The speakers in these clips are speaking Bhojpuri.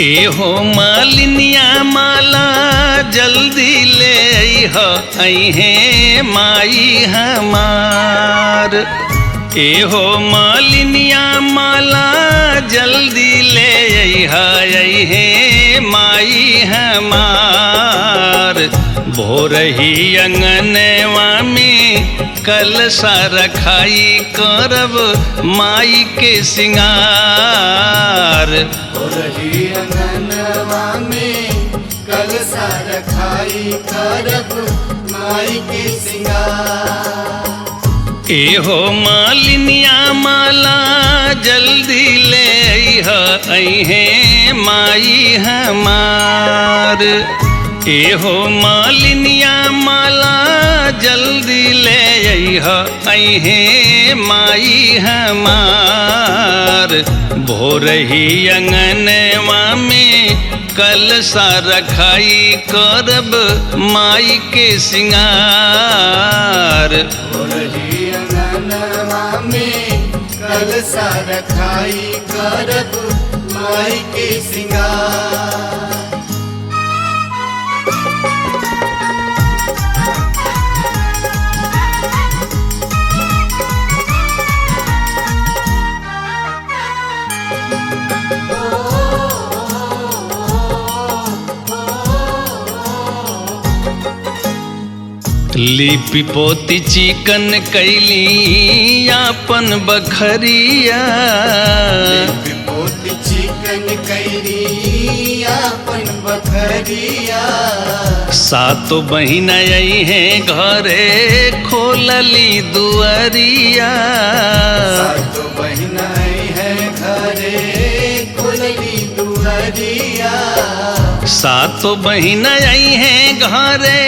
एहो मालिनिया माला जल्दी ले अइहे माई हमार। एहो मालिनिया माला जल्दी ले अइहे माई हमार। भोरही अंगनवा में कलशा रखाई करब माई के सिंगार। भोरही अंगनवा में कलशा रखाई करब माई के सिंगार। एहो मालिनिया माला जल्दी ले अइहे माई हमार। एहो मालिनिया माला जल्दी ले अइहे माई हमार। भोरही अंगनवा में कलशा रखाई करब माई के सिंगार। भोरही अंगनवा में कलशा रखाई करब माई के सिंगार। लिपि पोती चिकन कैली आपन बखरिया। लिपि पोती चिकन कैली आपन बखरिया। सातो बहिन अइहे घरे खोलली दुअरिया। सातो बहिन अइहे घरे खोलली दुअरिया। सातो बहिन अइहे घरे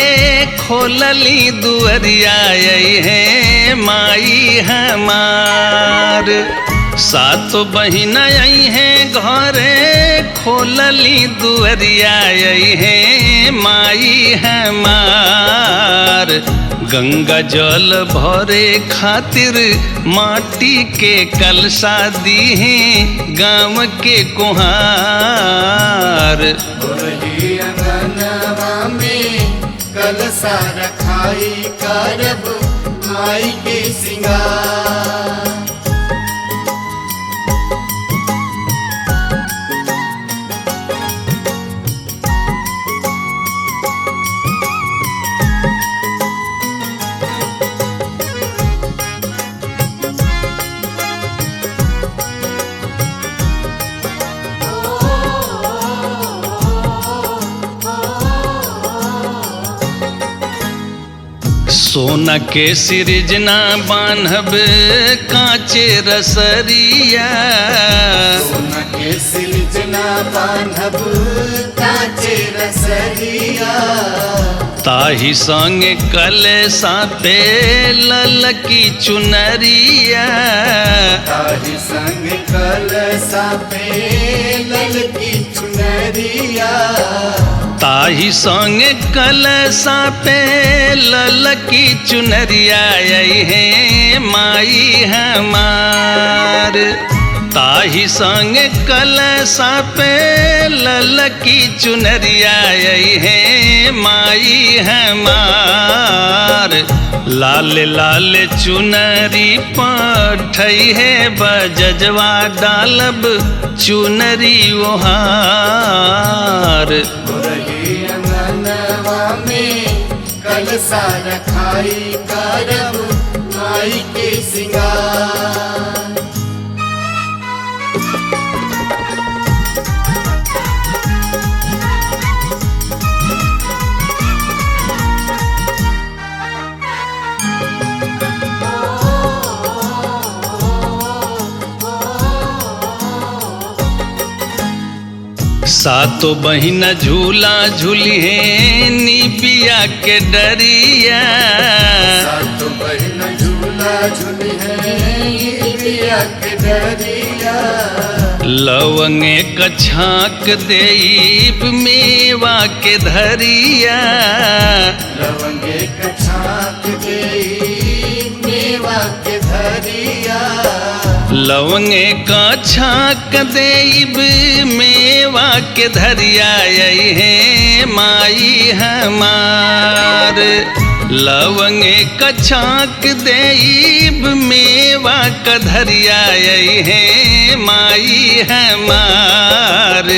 खोलली दुअरिया अइहे माई हमार। सातो बहिन अइहे घरे खोलली दुअरिया अइहे माई हमार। गंगा जल भरे खातिर माटी के कलशा दीहे गाँव के कुहार। भोरही अंगनवा में कलशा रखाई करब माई के सिंगार। सोना के सिरजना बान्हब कांचे रसरिया। सोना के सिरजना बान्हब कांचे रसरिया। ताही संगे कलशा पे ललकी चुनरिया। ताही संग कलशा पे ललकी चुनरिया। ताही संगे कलशा पे ललकी चुनरिया अइहे माई हमार। ताही संगे कलशा पे ललकी चुनरिया अइहे माई हमार। लाल लाल चुनरी पठइहे बजजवा डालब चुनरी ओहार। भोरही अंगनवा में कलशा रखाई करब माई के सिंगार। सातो बहिन झूला झूलिहे निबिया के डरिया। सातो बहिन झूला झूलिहे निबिया के डरिया। लवंगे कछाक देईब मेवा के धरिया। लवंगे कछाक देईब मेवा के धरिया। लवंगे का छाक देब मेवा के धरिया है माई हमार। लवंगे का छाक देब मेवा का धरिया है माई हमार।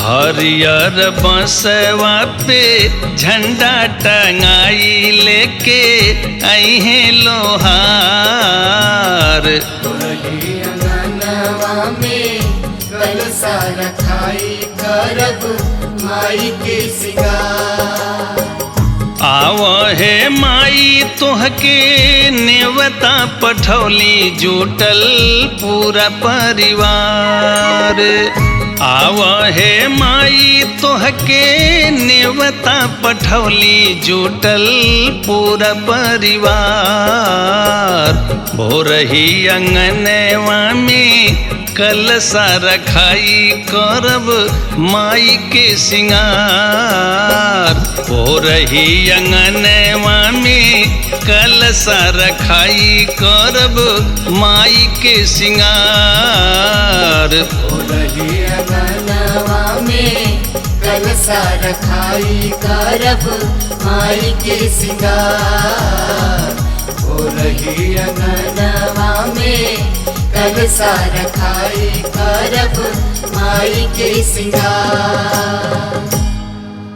हरियर बसवा पे झंडा टंगाई लेके आई है लोहार। रही अंगनवा में कलसा रखाई करब माई के सिंगार। आव हे माई तोहके नेवता पठौली जुटल पूरा परिवार। आव हे माई तोहके नेवता पठौली जुटल पूरा परिवार। भोरही अंगनवा में कलसा रखाई करब माई के सिंगार। भोरही अंगनवा में कलसा रखाई करब माई के सिंगार। रही अंगनवा में कलसा रखाई करब माई के सिंगार। हो रही अंगनवा में कलसा रखाई करब माई के सिंगार।